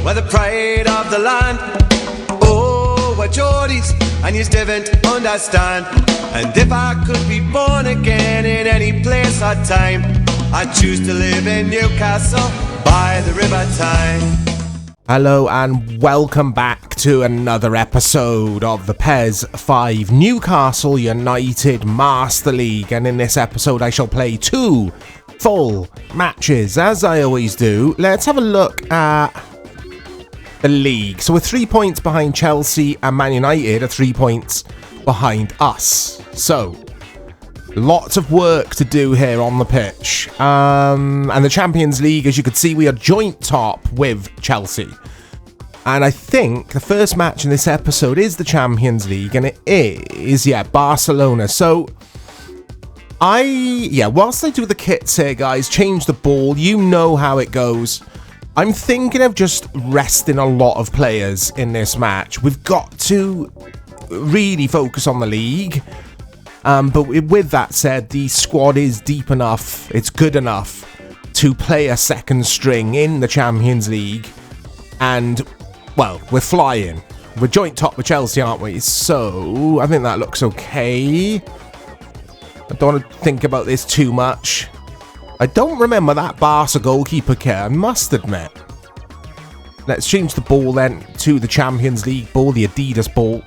we're the pride of the land. Oh, we're Geordies, and you didn't understand. And if I could be born again in any place or time, I'd choose to live in Newcastle by the River Tyne. Hello and welcome back to another episode of the PES 5 Newcastle Utd Master League, and in this episode I shall play 2 full matches. As I always do, let's have a look at the league. So we're 3 points behind Chelsea, and Man United are 3 points behind us. So lots of work to do here on the pitch. And the Champions League, as you can see, we are joint top with Chelsea. And I think the first match in this episode is the Champions League, and it is, Barcelona. So whilst I do the kits here, guys, change the ball, you know how it goes. I'm thinking of just resting a lot of players in this match. We've got to really focus on the league. But with that said, the squad is deep enough, it's good enough to play a second string in the Champions League. And, well, we're flying. We're joint top with Chelsea, aren't we? So, I think that looks okay. I don't want to think about this too much. I don't remember that Barca goalkeeper kit, I must admit. Let's change the ball then to the Champions League ball, the Adidas ball.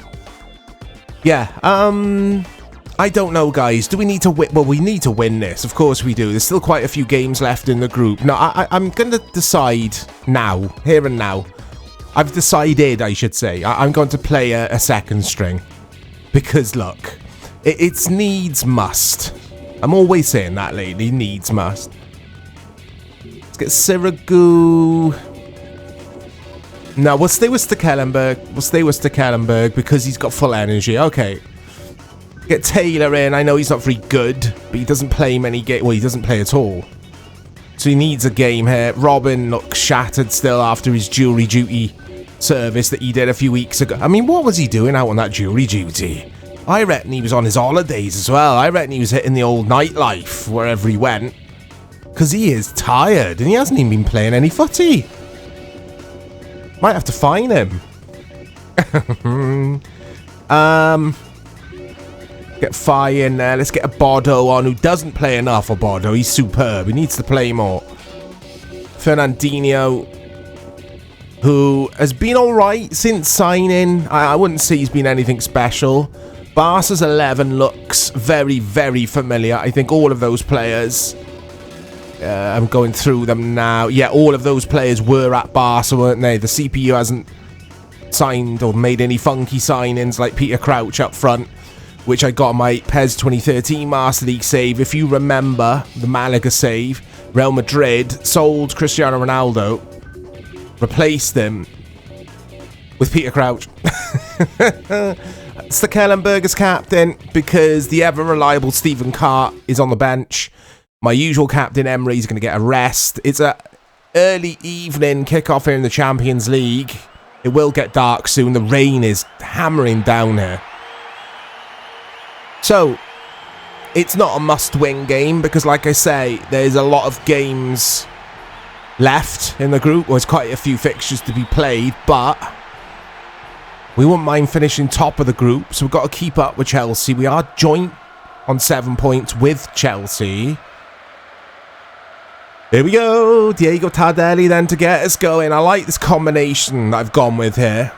I don't know, guys. Do we need to win? Well, we need to win this. Of course we do. There's still quite a few games left in the group. No, I'm going to decide now, here and now. I've decided, I should say. I'm going to play a second string. Because, look, it's needs must. I'm always saying that lately, needs must. Let's get Sirigu. No, we'll stay with Stekelenburg. Because he's got full energy. Okay. Get Taylor in. I know he's not very good, but he doesn't play many games. Well, he doesn't play at all. So he needs a game here. Robin looks shattered still after his jury duty service that he did a few weeks ago. I mean, what was he doing out on that jury duty? I reckon he was on his holidays as well. I reckon he was hitting the old nightlife wherever he went. Because he is tired, and he hasn't even been playing any footy. Might have to fine him. Get Fire in there. Let's get a Bodo on, who doesn't play enough for Bodo. He's superb. He needs to play more. Fernandinho, who has been alright since signing. I wouldn't say he's been anything special. Barca's 11 looks very, very familiar. I think all of those players, I'm going through them now. Yeah, all of those players were at Barca, weren't they? The CPU hasn't signed or made any funky signings like Peter Crouch up front, which I got on my PES 2013 Master League save. If you remember the Malaga save, Real Madrid sold Cristiano Ronaldo, replaced him with Peter Crouch. Stekelenburg as captain because the ever-reliable Stephen Carr is on the bench. My usual captain, Emery, is going to get a rest. It's a early evening kickoff here in the Champions League. It will get dark soon. The rain is hammering down here. So, it's not a must-win game because, like I say, there's a lot of games left in the group. Well, there's quite a few fixtures to be played, but we wouldn't mind finishing top of the group, so we've got to keep up with Chelsea. We are joint on 7 points with Chelsea. Here we go. Diego Tardelli then to get us going. I like this combination that I've gone with here.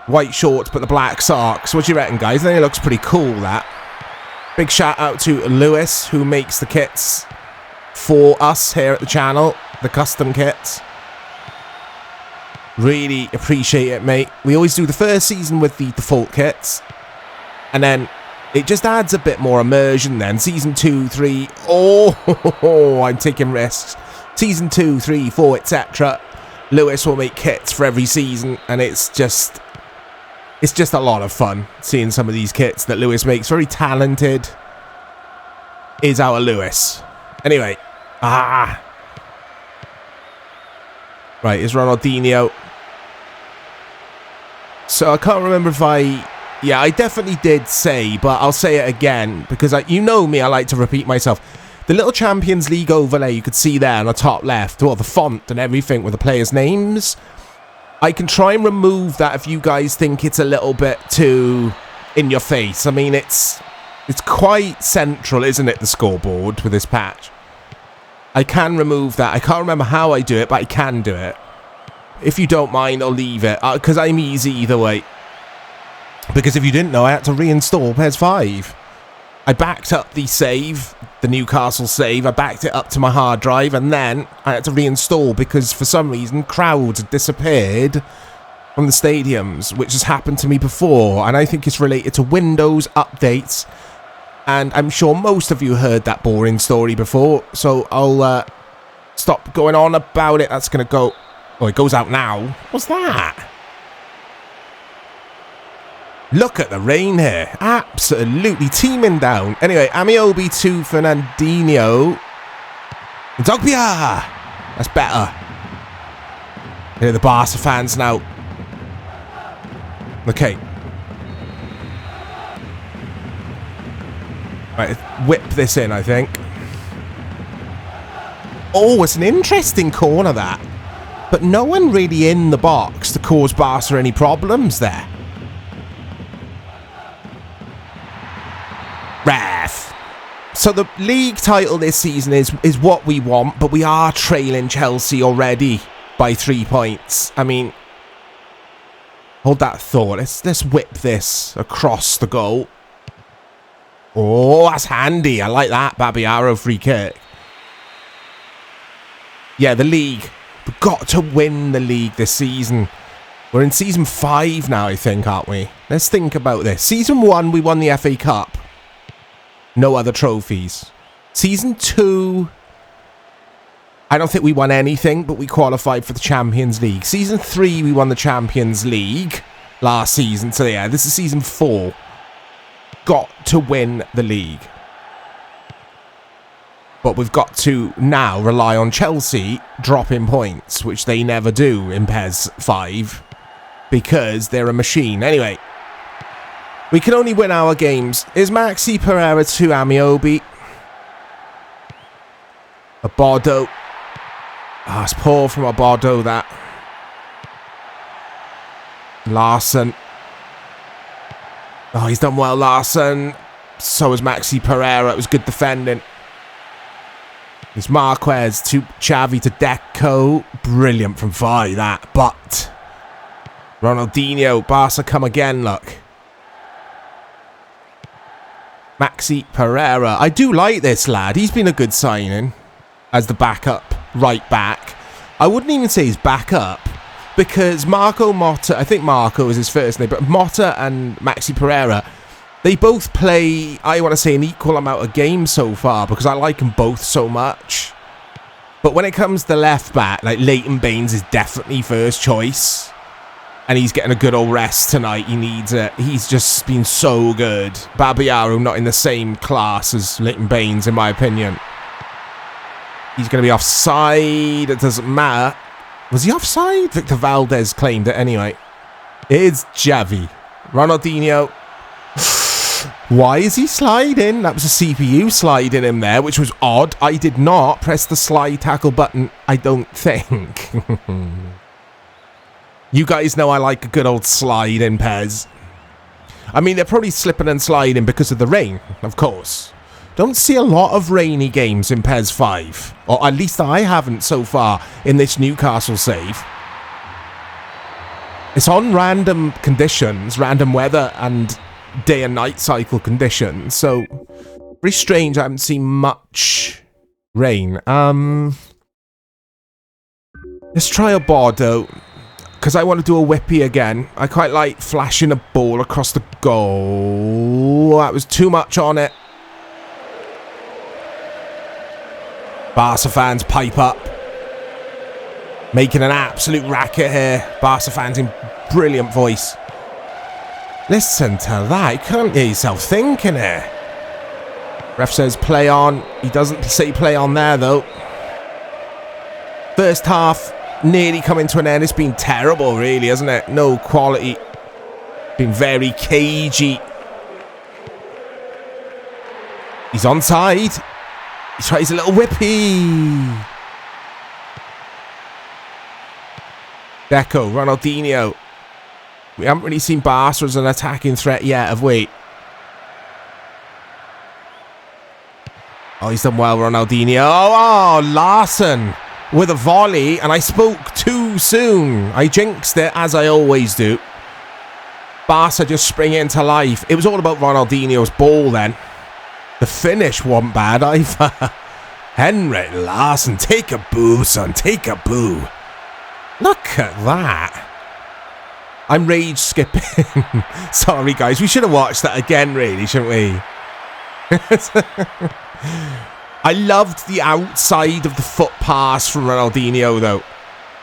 White shorts, but the black socks. What do you reckon, guys? I think it looks pretty cool, that. Big shout out to Lewis, who makes the kits for us here at the channel, the custom kits. Really appreciate it, mate. We always do the first season with the default kits, and then it just adds a bit more immersion then. Season 2, 3, I'm taking risks. Season 2, 3, 4, etc. Lewis will make kits for every season, and it's just a lot of fun seeing some of these kits that Lewis makes. Very talented is our Lewis. Anyway. Right, it's Ronaldinho. So I can't remember if I definitely did say, but I'll say it again because you know me, I like to repeat myself. The little Champions League overlay you could see there on the top left, well, the font and everything with the players' names. I can try and remove that if you guys think it's a little bit too in your face. I mean, it's quite central, isn't it, the scoreboard with this patch? I can remove that. I can't remember how I do it, but I can do it. If you don't mind, I'll leave it, because I'm easy either way. Because if you didn't know, I had to reinstall PES 5. I backed up the save, the Newcastle save. I backed it up to my hard drive, and then I had to reinstall because for some reason crowds had disappeared from the stadiums, which has happened to me before, and I think it's related to Windows updates. And I'm sure most of you heard that boring story before, so I'll stop going on about it. That's going to go... Oh, it goes out now. What's that? Look at the rain here. Absolutely teeming down. Anyway, Amiobi to Fernandinho. Dogbia! That's better. Here are the Barca fans now. Okay. Right, whip this in, I think. Oh, it's an interesting corner, that. But no one really in the box to cause Barca any problems there. Ref. So the league title this season is what we want, but we are trailing Chelsea already by 3 points. I mean, hold that thought. Let's whip this across the goal. Oh, that's handy. I like that. Babiaro free kick. Yeah, the league. We've got to win the league this season. We're in season 5 now, I think, aren't we? Let's think about this. Season 1, we won the FA Cup. No other trophies. Season 2, I don't think we won anything, but we qualified for the Champions League. Season 3, we won the Champions League last season. So yeah, this is season 4. Got to win the league. But we've got to now rely on Chelsea dropping points, which they never do in PES 5, because they're a machine. Anyway, we can only win our games. Is Maxi Pereira to Amiobi? A Bordeaux. Ah, it's poor from a Bordeaux, that. Larson. Oh, he's done well, Larson. So has Maxi Pereira. It was good defending. It's Marquez to Xavi to Deco. Brilliant from Vi, that. But Ronaldinho. Barca come again, look. Maxi Pereira. I do like this lad. He's been a good signing as the backup right back. I wouldn't even say he's backup because Marco Motta, I think Marco is his first name, but Motta and Maxi Pereira, they both play, I want to say, an equal amount of games so far because I like them both so much. But when it comes to left back, like Leighton Baines is definitely first choice. And he's getting a good old rest tonight. He needs it. He's just been so good. Babiaro not in the same class as Leighton Baines, in my opinion. He's going to be offside. It doesn't matter. Was he offside? Victor Valdez claimed it anyway. It's Xavi. Ronaldinho. Why is he sliding? That was a CPU sliding him there, which was odd. I did not press the slide tackle button, I don't think. You guys know I like a good old slide in PES. I mean, they're probably slipping and sliding because of the rain, of course. Don't see a lot of rainy games in PES 5. Or at least I haven't so far in this Newcastle save. It's on random conditions, random weather and day and night cycle conditions. So, very strange I haven't seen much rain. Let's try a Bordeaux. Because I want to do a whippy again. I quite like flashing a ball across the goal. That was too much on it. Barca fans pipe up. Making an absolute racket here. Barca fans in brilliant voice. Listen to that. You can't hear yourself thinking here. Ref says play on. He doesn't say play on there though. First half nearly coming to an end. It's been terrible, really, hasn't it? No quality. Been very cagey. He's onside. He tries a little whippy. Deco, Ronaldinho. We haven't really seen Barca as an attacking threat yet, have we? Oh, he's done well, Ronaldinho. Oh, Larson with a volley, and I spoke too soon. I jinxed it, as I always do. Barca just spring into life. It was all about Ronaldinho's ball then. The finish wasn't bad either. Henrik Larsson, take a boo, son. Take a boo. Look at that. I'm rage skipping. Sorry, guys. We should have watched that again, really, shouldn't we? I loved the outside of the foot pass from Ronaldinho, though.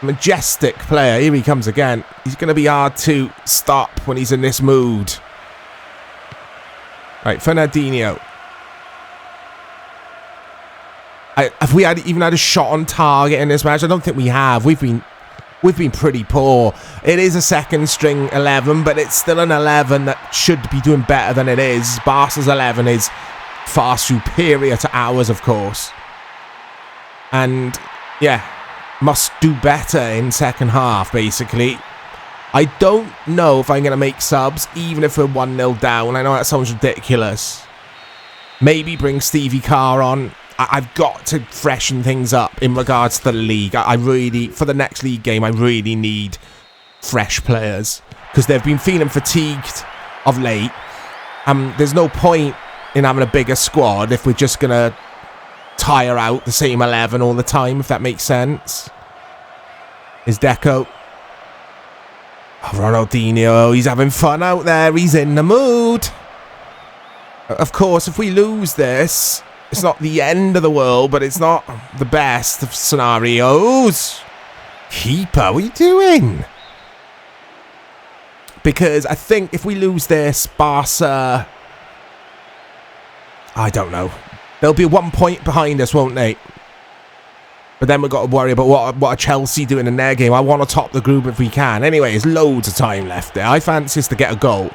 Majestic player. Here he comes again. He's going to be hard to stop when he's in this mood. Right, Fernandinho. Have we even had a shot on target in this match? I don't think we have. We've been pretty poor. It is a second string 11, but it's still an 11 that should be doing better than it is. Barca's 11 is far superior to ours, of course. And, yeah, must do better in second half, basically. I don't know if I'm going to make subs, even if we're 1-0 down. I know that sounds ridiculous. Maybe bring Stevie Carr on. I've got to freshen things up in regards to the league. I really, for the next league game, I really need fresh players. Because they've been feeling fatigued of late. There's no point in having a bigger squad if we're just going to tire out the same 11 all the time, if that makes sense. Is Deco. Oh, Ronaldinho, he's having fun out there. He's in the mood. Of course, if we lose this, it's not the end of the world, but it's not the best of scenarios. Keeper, what are you doing? Because I think if we lose this, Barca, I don't know. They'll be 1 point behind us, won't they? But then we've got to worry about what are Chelsea doing in their game. I want to top the group if we can. Anyway, there's loads of time left there. I fancy us to get a goal.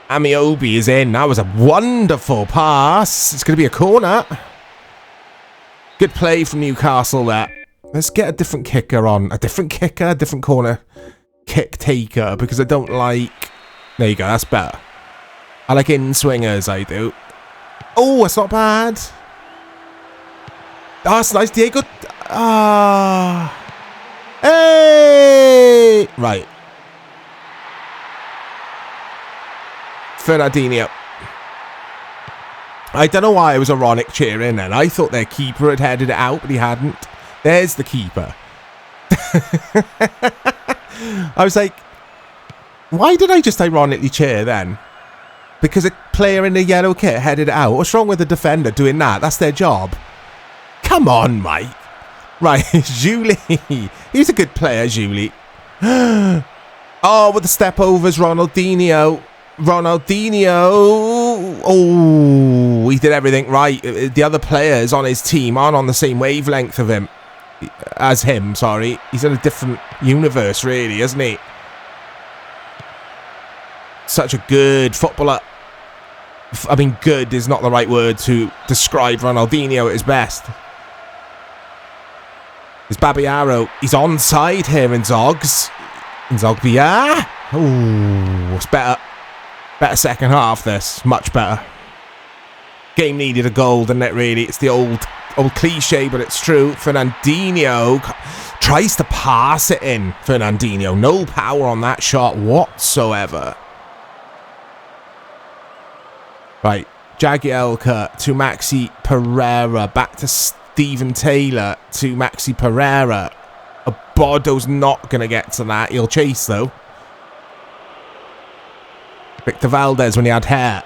Amiobi is in. That was a wonderful pass. It's going to be a corner. Good play from Newcastle there. Let's get a different kicker on. A different kicker, a different corner kick taker. Because I don't like... There you go, that's better. I like in-swingers, I do. Oh, that's not bad. Oh, that's nice, Diego. Ah. Hey! Right. Fernandinho. I don't know why I was ironic cheering then. I thought their keeper had headed it out, but he hadn't. There's the keeper. I was like, why did I just ironically cheer then? Because a player in the yellow kit headed it out. What's wrong with the defender doing that? That's their job. Come on, mate. Right, Julie. He's a good player, Julie. Oh, with the step overs, Ronaldinho. Oh, he did everything right. The other players on his team aren't on the same wavelength of him. As him, sorry. He's in a different universe, really, isn't he? Such a good footballer. I mean, good is not the right word to describe Ronaldinho at his best. It's Babiaro. He's onside here in Zogs. In Zogbia. Oh, it's better. Better second half, this. Much better. Game needed a goal, didn't it, really? It's the old cliche, but it's true. Fernandinho tries to pass it in. Fernandinho. No power on that shot whatsoever. Right. Jagielka to Maxi Pereira. Back to Steven Taylor to Maxi Pereira. Bodo's not going to get to that. He'll chase, though. Victor Valdez when he had hair.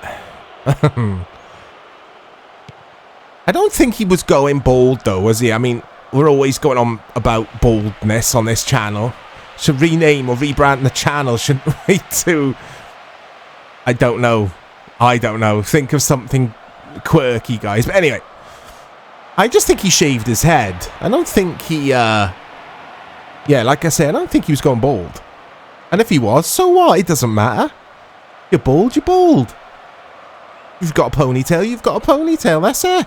I don't think he was going bald, though, was he? I mean, we're always going on about baldness on this channel. Should rename or rebrand the channel, shouldn't we, to... I don't know. Think of something quirky, guys. But anyway, I just think he shaved his head. I don't think he... Yeah, like I said, I don't think he was going bald. And if he was, so what? It doesn't matter. You're bald, you're bald. You've got a ponytail, you've got a ponytail. That's it.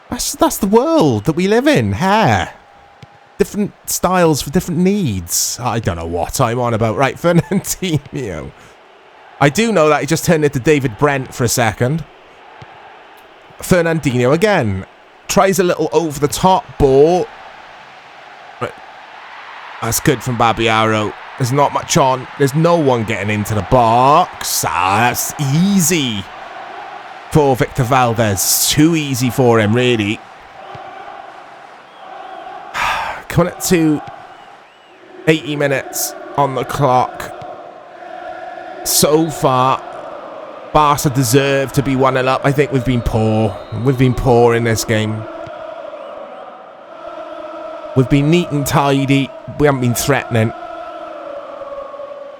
That's the world that we live in. Hair. different styles for different needs. I don't know what I'm on about. Right, Fernandinho. I do know that he just turned into David Brent for a second. Fernandinho again. Tries a little over-the-top ball. Right. That's good from Babiaro. There's not much on. There's no one getting into the box. That's easy for Victor Valdez. Too easy for him, really. Coming up to 80 minutes on the clock. So far, Barca deserve to be 1-0 up. I think we've been poor. We've been poor in this game. We've been neat and tidy. We haven't been threatening.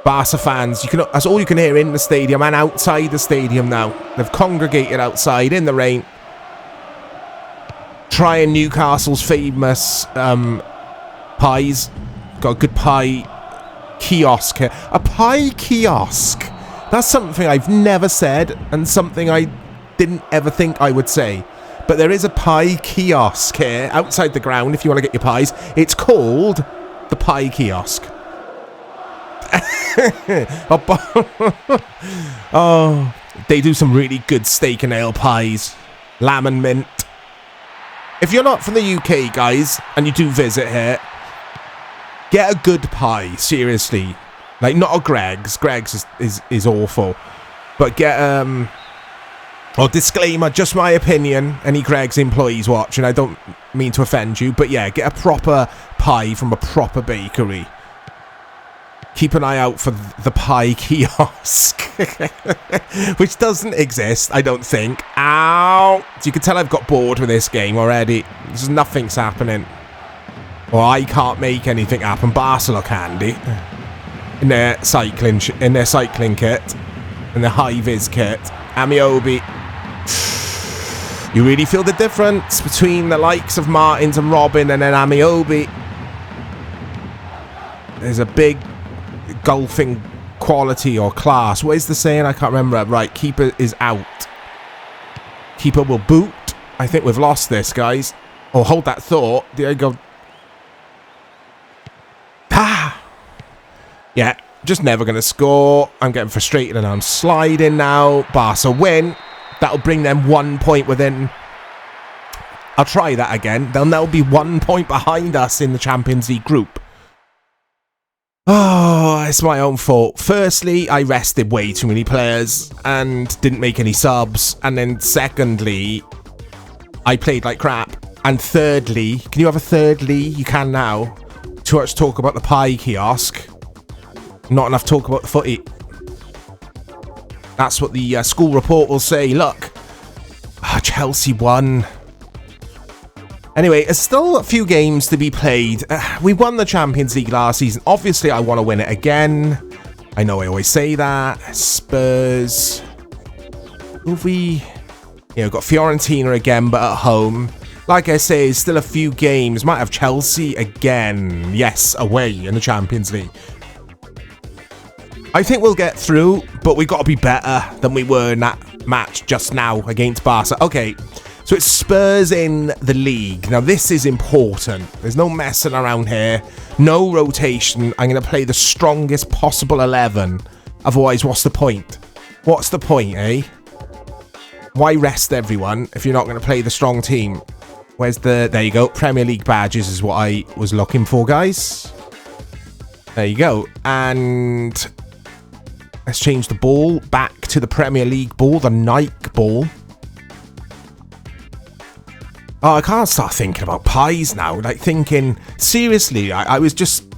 Barca fans, that's all you can hear in the stadium and outside the stadium now. They've congregated outside in the rain, trying Newcastle's famous pies. Got a good pie kiosk here. A pie kiosk. That's something I've never said and something I didn't ever think I would say. But there is a pie kiosk here outside the ground if you want to get your pies. It's called the pie kiosk. Oh, they do some really good steak and ale pies. Lamb and mint. If you're not from the UK, guys, and you do visit here, get a good pie, seriously. Like, not a Greg's. Greg's is awful. But get, disclaimer, just my opinion. Any Greg's employees watching, I don't mean to offend you. But yeah, get a proper pie from a proper bakery. Keep an eye out for the pie kiosk. Which doesn't exist, I don't think. Ow! So you can tell I've got bored with this game already. There's nothing's happening. Well, I can't make anything happen. Barca look handy. In their cycling kit. In their high-vis kit. Amiobi. You really feel the difference between the likes of Martins and Robin and then Amiobi. There's a big golfing quality or class. What is the saying? I can't remember. Right, keeper is out. Keeper will boot. I think we've lost this, guys. Oh, hold that thought. There you go. Ah! Yeah, just never going to score. I'm getting frustrated and I'm sliding now. Barca win. That'll bring them 1 point within. I'll try that again. They'll now be 1 point behind us in the Champions League group. Oh, it's my own fault. Firstly, I rested way too many players and didn't make any subs. And then secondly, I played like crap. And thirdly, can you have a thirdly? You can now. Too much talk about the pie kiosk. Not enough talk about the footy. That's what the school report will say. Look, Chelsea won. Anyway, there's still a few games to be played. We won the Champions League last season. Obviously, I want to win it again. I know I always say that. Spurs. Who have we... Yeah, we've got Fiorentina again, but at home. Like I say, there's still a few games. Might have Chelsea again. Yes, away in the Champions League. I think we'll get through, but we've got to be better than we were in that match just now against Barca. Okay. So it's Spurs in the league. Now, this is important. There's no messing around here. No rotation. I'm going to play the strongest possible 11. Otherwise, what's the point? What's the point, eh? Why rest everyone if you're not going to play the strong team? Where's the... There you go. Premier League badges is what I was looking for, guys. There you go. And let's change the ball back to the Premier League ball, the Nike ball. Oh, I can't start thinking about pies now. Like, thinking... Seriously, I was just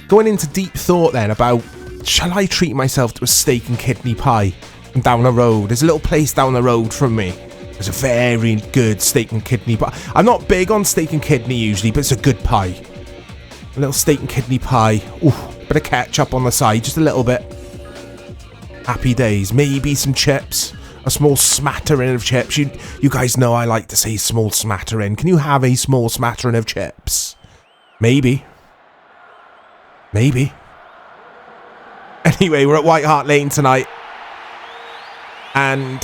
going into deep thought then about... Shall I treat myself to a steak and kidney pie down the road? There's a little place down the road from me. There's a very good steak and kidney pie. I'm not big on steak and kidney usually, but it's a good pie. A little steak and kidney pie. Ooh, bit of ketchup on the side, just a little bit. Happy days. Maybe some chips. A small smattering of chips. You guys know I like to say small smattering. Can you have a small smattering of chips? Maybe. Maybe. Anyway, we're at White Hart Lane tonight. And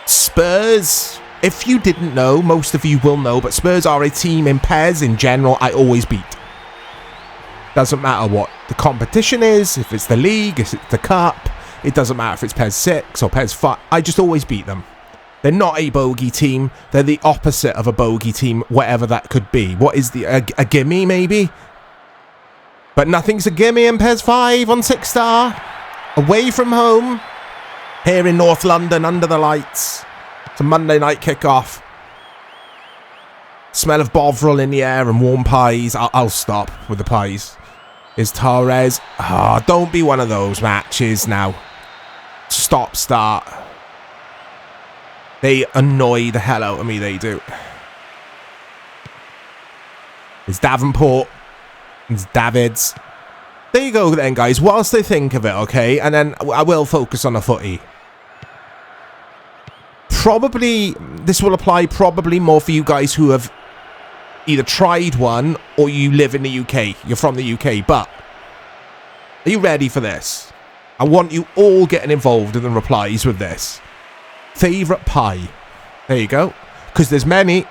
Spurs, if you didn't know, most of you will know, but Spurs are a team in PES in general I always beat. Doesn't matter what the competition is, if it's the league, if it's the cup. It doesn't matter if it's PES 6 or PES 5. I just always beat them. They're not a bogey team. They're the opposite of a bogey team, whatever that could be. What is a gimme, maybe? But nothing's a gimme in PES 5 on 6-star. Away from home. Here in North London, under the lights. It's a Monday night kickoff. Smell of Bovril in the air and warm pies. I'll stop with the pies. Is Torres. Oh, don't be one of those matches now. Stop, start. They annoy the hell out of me, they do. It's Davenport. It's Davids. There you go then, guys. Whilst they think of it, okay? And then I will focus on a footy. Probably, this will apply probably more for you guys who have either tried one or you live in the UK. You're from the UK, but are you ready for this? I want you all getting involved in the replies with this. Favourite pie. There you go. Because there's many.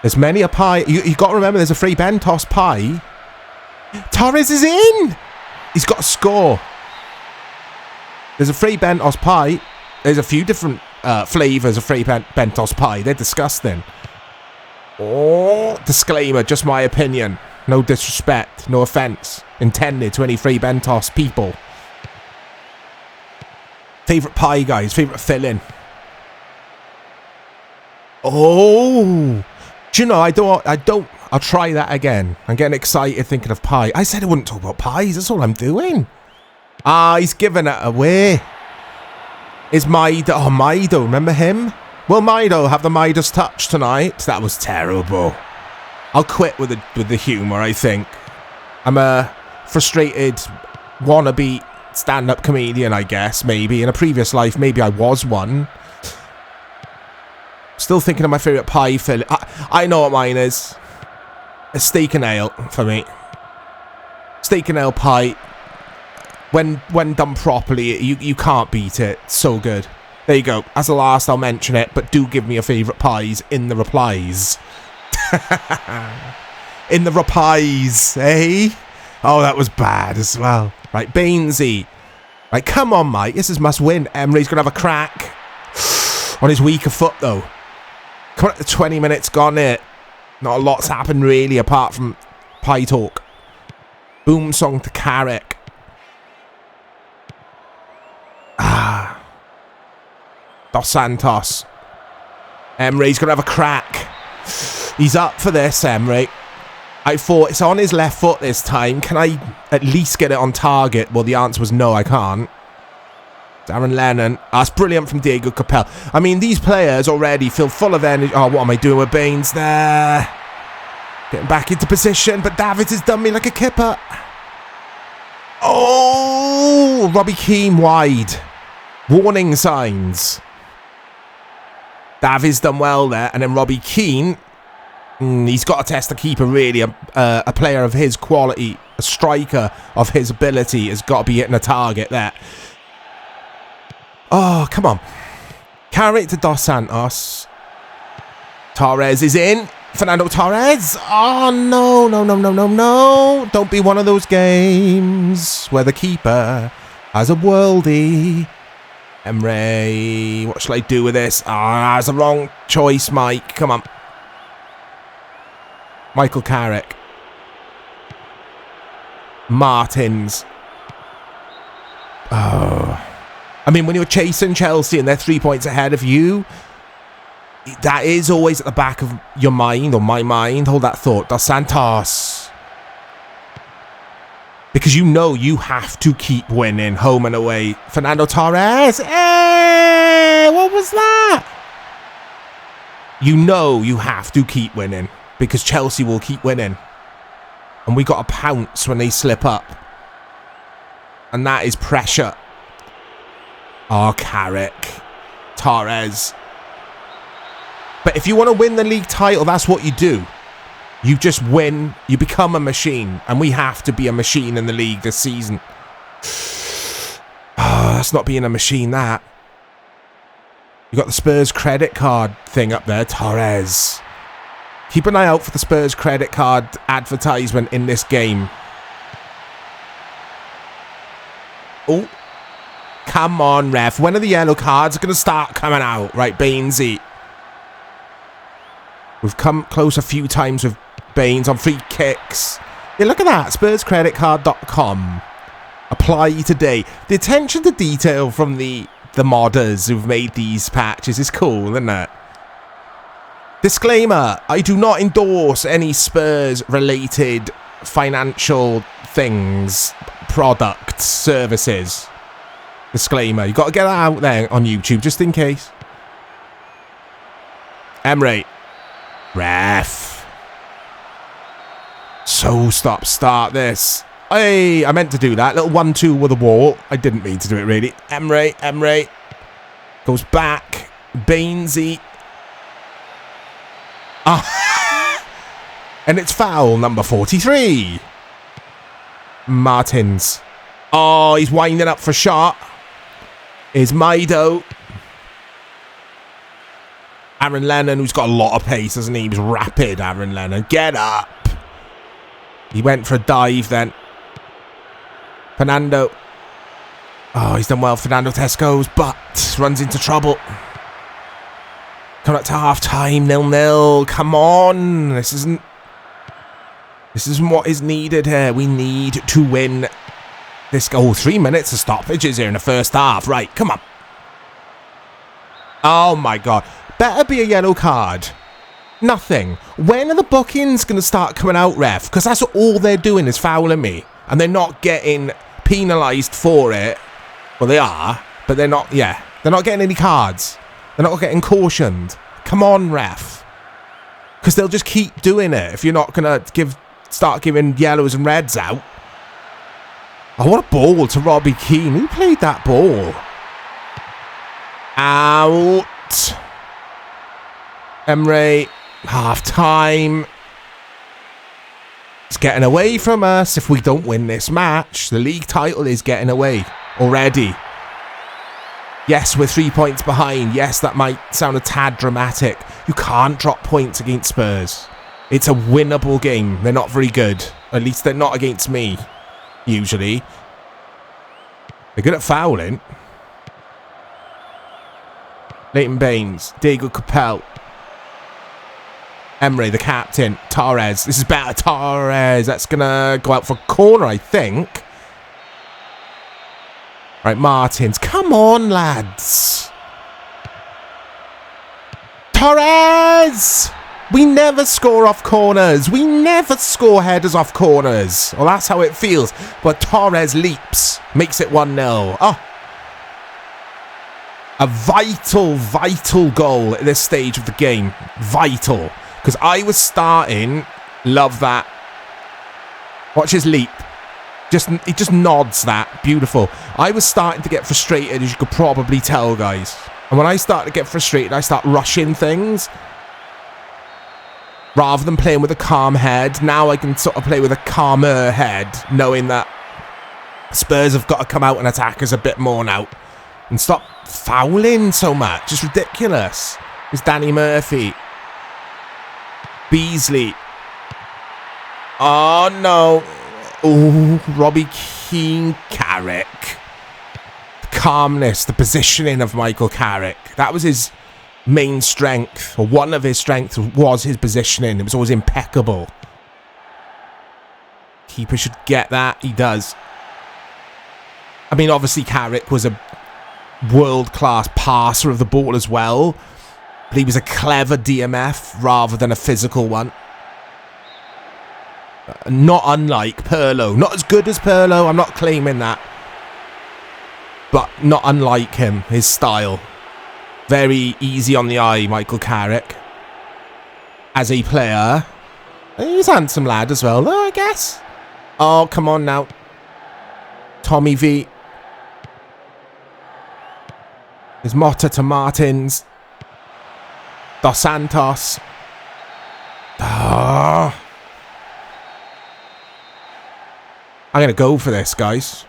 There's many a pie. You got to remember there's a free Bentos pie. Torres is in. He's got a score. There's a free Bentos pie. There's a few different flavours of free Bentos pie. They're disgusting. Oh, disclaimer, just my opinion. No disrespect, no offence intended to any free Bentos people. Favourite pie, guys. Favourite filling. Oh, do you know? I don't. I'll try that again. I'm getting excited thinking of pie. I said I wouldn't talk about pies. That's all I'm doing. Ah, he's giving it away. Is Maido? Oh, Maido. Remember him? Will Maido have the Midas touch tonight? That was terrible. I'll quit with the humour, I think. I'm a frustrated wannabe stand-up comedian, I guess, maybe. In a previous life, maybe I was one. Still thinking of my favourite pie filling. I know what mine is. A steak and ale for me. Steak and ale pie. When done properly, you can't beat it. So good. There you go. As the last, I'll mention it, but do give me your favourite pies in the replies. In the replies, eh? Oh, that was bad as well. Right, Bainesy. Right, come on, mate. This is must win. Emery's going to have a crack. On his weaker foot, though. Come on, the 20 minutes gone here. Not a lot's happened, really, apart from pie talk. Boom song to Carrick. Dos Santos. Emery's going to have a crack. He's up for this, Emery. I thought it's on his left foot this time. Can I at least get it on target? Well, the answer was no, I can't. Darren Lennon. That's brilliant from Diego Capel. I mean, these players already feel full of energy. Oh, what am I doing with Baines there? Getting back into position, but Davids has done me like a kipper. Oh, Robbie Keane wide. Warning signs. Davids done well there, and then Robbie Keane. He's got to test the keeper, really. A player of his quality, a striker of his ability, has got to be hitting a target there. Oh, come on. Carry it to Dos Santos. Torres is in. Fernando Torres. Oh, no, no, no, no, no, no. Don't be one of those games where the keeper has a worldie. Emre, what shall I do with this? Ah, that's the wrong choice, Mike. Come on. Michael Carrick. Martins. Oh. I mean, when you're chasing Chelsea and they're 3 points ahead of you, that is always at the back of your mind, or my mind. Hold that thought. Dos Santos. Because you know you have to keep winning home and away. Fernando Torres. Hey, what was that? You know you have to keep winning. Because Chelsea will keep winning. And we got to pounce when they slip up. And that is pressure. Oh, Carrick. Torres. But if you want to win the league title, that's what you do. You just win. You become a machine. And we have to be a machine in the league this season. Oh, that's not being a machine, that. You got the Spurs credit card thing up there. Torres. Keep an eye out for the Spurs credit card advertisement in this game. Oh. Come on, ref. When are the yellow cards going to start coming out? Right, Bainesy. We've come close a few times with Baines on free kicks. Yeah, look at that. SpursCreditCard.com. Apply today. The attention to detail from the modders who've made these patches is cool, isn't it? Disclaimer. I do not endorse any Spurs-related financial things, products, services. Disclaimer. You've got to get that out there on YouTube, just in case. Emre. Ref. So start this. Hey, I meant to do that. Little 1-2 with a wall. I didn't mean to do it, really. Emre. Goes back. Bainesy. Ah. And it's foul number 43. Martins. Oh, he's winding up for a shot. Is Maido. Aaron Lennon, who's got a lot of pace, doesn't he? He was rapid, Aaron Lennon. Get up. He went for a dive then. Fernando. Oh, he's done well. Fernando Tesco's, but runs into trouble. Coming up to half time, 0-0. Come on. This isn't what is needed here. We need to win this goal. 3 minutes of stoppages here in the first half. Right, come on. Oh my god. Better be a yellow card. Nothing. When are the bookings going to start coming out, ref? Because that's all they're doing is fouling me. And they're not getting penalised for it. Well, they are. But they're not, yeah. They're not getting any cards. They're not getting cautioned. Come on, ref. Because they'll just keep doing it if you're not going to start giving yellows and reds out. Oh, what a ball to Robbie Keane. Who played that ball? Out. Emre. Half time. It's getting away from us if we don't win this match. The league title is getting away already. Yes, we're 3 points behind. Yes, that might sound a tad dramatic. You can't drop points against Spurs. It's a winnable game. They're not very good. At least they're not against me, usually. They're good at fouling. Leighton Baines. Diego Capel. Emre, the captain. Torres. This is better. Torres. That's going to go out for a corner, I think. Right, Martins. Come on, lads. Torres! We never score off corners. We never score headers off corners. Well, that's how it feels. But Torres leaps. Makes it 1-0. Oh. A vital goal at this stage of the game. Vital. Because I was starting... Love that. Watch his leap. He just nods that. Beautiful. I was starting to get frustrated, as you could probably tell, guys. And when I start to get frustrated, I start rushing things. Rather than playing with a calm head. Now I can sort of play with a calmer head. Knowing that Spurs have got to come out and attack us a bit more now. And stop fouling so much. It's ridiculous. It's Danny Murphy. Beasley. Oh, no. Oh, Robbie Keane. Carrick. The calmness, the positioning of Michael Carrick. That was his main strength, or one of his strengths was his positioning. It was always impeccable. Keeper should get that. He does. I mean, obviously Carrick was a world-class passer of the ball as well, but he was a clever DMF rather than a physical one. Not unlike Pirlo. Not as good as Pirlo, I'm not claiming that. But not unlike him, his style. Very easy on the eye, Michael Carrick. As a player. He's a handsome lad as well, though, I guess. Oh, come on now. Tommy V. There's Motta to Martins. Dos Santos. Oh. I'm going to go for this, guys.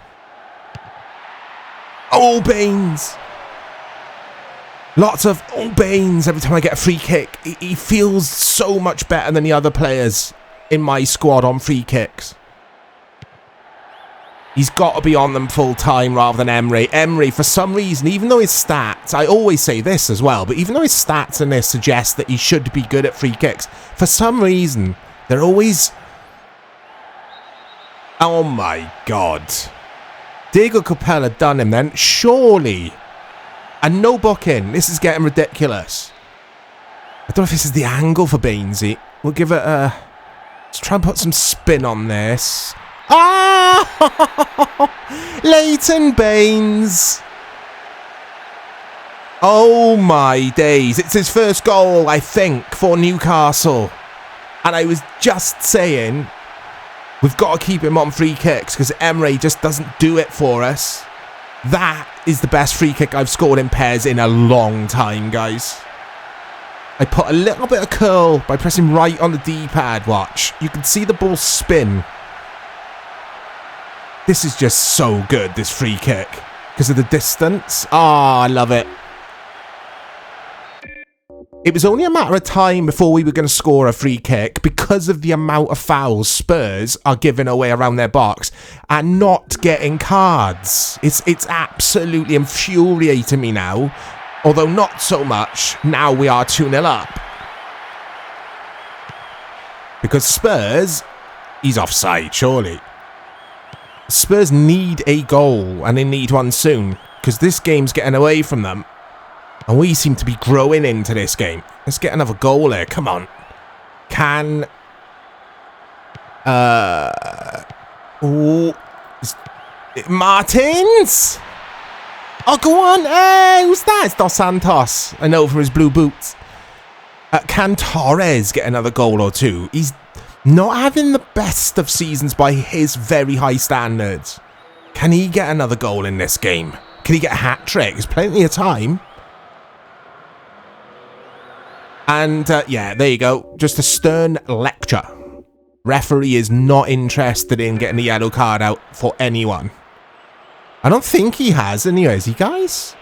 Oh, Baines. Lots of Baines every time I get a free kick. He feels so much better than the other players in my squad on free kicks. He's got to be on them full time rather than Emery. Emery, for some reason, even though his stats, I always say this as well, but even though his stats in this suggest that he should be good at free kicks, for some reason, they're always... Oh my God. Diego Capella done him then, surely. And no booking. This is getting ridiculous. I don't know if this is the angle for Bainesy. We'll give it a... Let's try and put some spin on this. Ah! Leighton Baines. Oh my days. It's his first goal, I think, for Newcastle. And I was just saying, we've got to keep him on free kicks because Emery just doesn't do it for us. That is the best free kick I've scored in PES in a long time, guys. I put a little bit of curl by pressing right on the D-pad, watch. You can see the ball spin. This is just so good, this free kick. Because of the distance. Ah, I love it. It was only a matter of time before we were going to score a free kick because of the amount of fouls Spurs are giving away around their box and not getting cards. It's absolutely infuriating me now. Although not so much. Now we are 2-0 up. Because Spurs, he's offside, surely. Spurs need a goal, and they need one soon, because this game's getting away from them. And we seem to be growing into this game. Let's get another goal here. Come on. Can... Martins? Oh, go on. Hey, who's that? It's Dos Santos. I know from his blue boots. Can Torres get another goal or two? He's not having the best of seasons by his very high standards. Can he get another goal in this game? Can he get a hat-trick? There's plenty of time. And, yeah, there you go. Just a stern lecture. Referee is not interested in getting the yellow card out for anyone. I don't think he has anyway, is he, guys?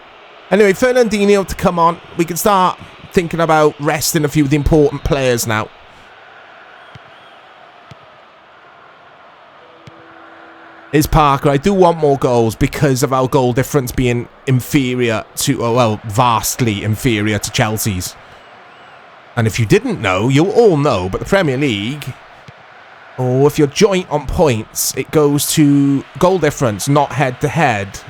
Anyway, Fernandinho to come on. We can start thinking about resting a few of the important players now. Is Parker. I do want more goals because of our goal difference being inferior to, oh, well, vastly inferior to Chelsea's. And if you didn't know, you'll all know, but the Premier League, or if you're joint on points, it goes to goal difference, not head-to-head.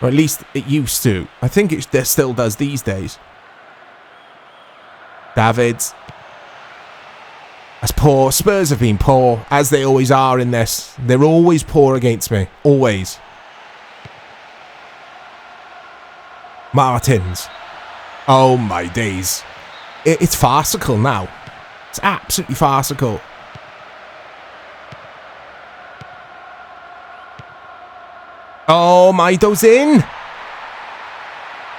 Or at least it used to. I think it still does these days. Davids. That's poor. Spurs have been poor, as they always are in this. They're always poor against me. Always. Martins. Oh my days. It's farcical now. It's absolutely farcical. Oh, Maido's in.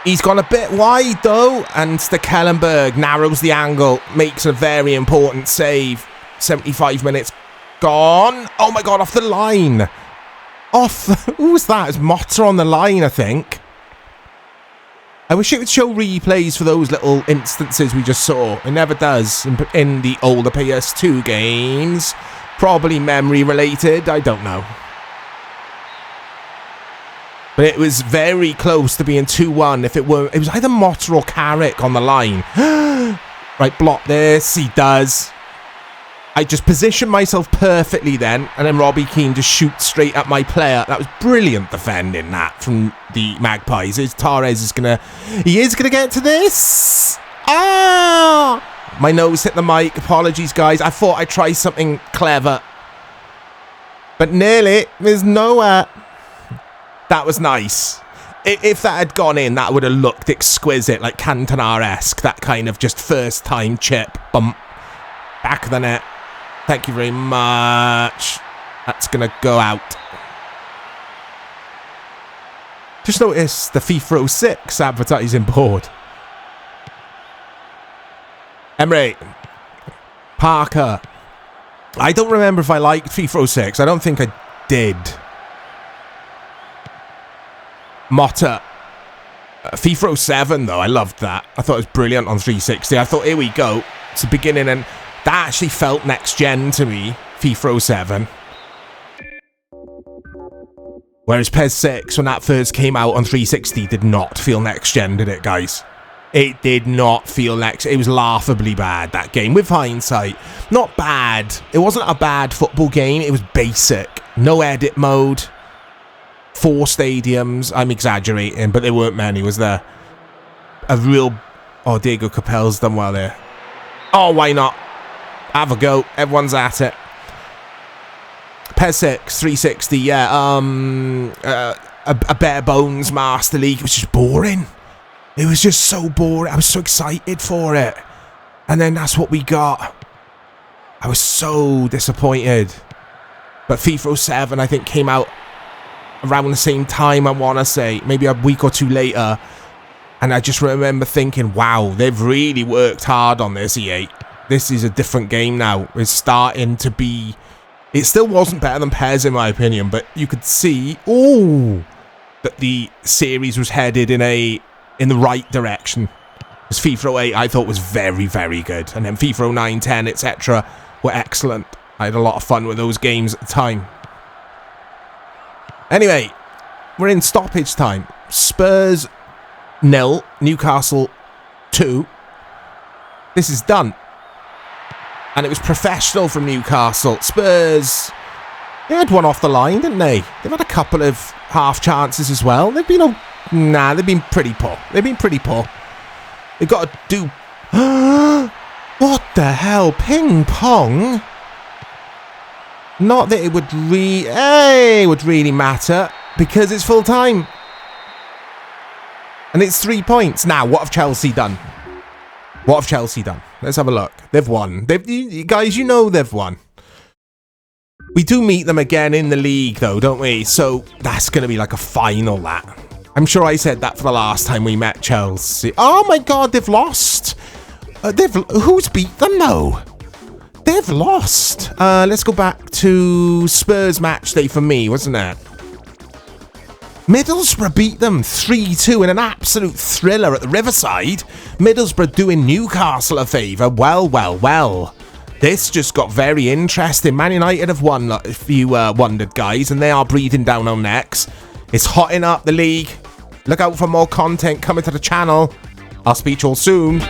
He's gone a bit wide, though. And Stekelenburg narrows the angle. Makes a very important save. 75 minutes gone. Oh, my God, off the line. Off. Who was that? It's Motta on the line, I think. I wish it would show replays for those little instances we just saw. It never does in the older PS2 games. Probably memory related. I don't know. But it was very close to being 2-1 if it were... It was either Motta or Carrick on the line. Right, block this. He does. I just positioned myself perfectly then, and then Robbie Keane just shoots straight at my player. That was brilliant defending that from the Magpies. Torres is going to... He is going to get to this. Ah! My nose hit the mic. Apologies, guys. I thought I'd try something clever. But nearly. There's nowhere. That was nice. If that had gone in, that would have looked exquisite, like Cantona-esque. That kind of just first-time chip. Bump. Back of the net. Thank you very much. That's going to go out. Just noticed the FIFA 06 advertising board. Emery. Parker. I don't remember if I liked FIFA 06. I don't think I did. Motta. FIFA 07, though, I loved that. I thought it was brilliant on 360. I thought, here we go. It's the beginning, and that actually felt next gen to me, FIFA 07. Whereas PES 6, when that first came out on 360, did not feel next gen, did it, guys? It did not feel next. It was laughably bad, that game, with hindsight. Not bad. It wasn't a bad football game. It was basic. No edit mode. 4 stadiums. I'm exaggerating, but there weren't many, was there? A real... Oh, Diego Capel's done well there. Oh, why not? Have a go. Everyone's at it. PES 6, 360, yeah. A bare bones Master League. It was just boring. It was just so boring. I was so excited for it. And then that's what we got. I was so disappointed. But FIFA 07, I think, came out around the same time, I want to say. Maybe a week or two later. And I just remember thinking, wow, they've really worked hard on this, EA. This is a different game now. It's starting to be... It still wasn't better than PES, in my opinion, but you could see, that the series was headed in the right direction. Because FIFA 08, I thought, was very, very good. And then FIFA 09, 10, etc. were excellent. I had a lot of fun with those games at the time. Anyway, we're in stoppage time. Spurs 0, Newcastle 2. This is done. And it was professional from Newcastle. Spurs, they had one off the line, didn't they? They've had a couple of half chances as well. They've been, they've been pretty poor. They've been pretty poor. They've got to do... What the hell? Ping pong? Not that it would really matter, because it's full time. And it's 3 points. Now, what have Chelsea done? What have Chelsea done? Let's have a look. They've won. Guys, you know they've won. We do meet them again in the league, though, don't we? So that's going to be like a final, that. I'm sure I said that for the last time we met Chelsea. Oh, my God, they've lost. Who's beat them, though? They've lost. Let's go back to Spurs match day for me, wasn't it? Middlesbrough beat them 3-2 in an absolute thriller at the Riverside. Middlesbrough doing Newcastle a favour. Well, well, well. This just got very interesting. Man United have won, if you wondered, guys, and they are breathing down our necks. It's hotting up the league. Look out for more content coming to the channel. I'll speak to you all soon.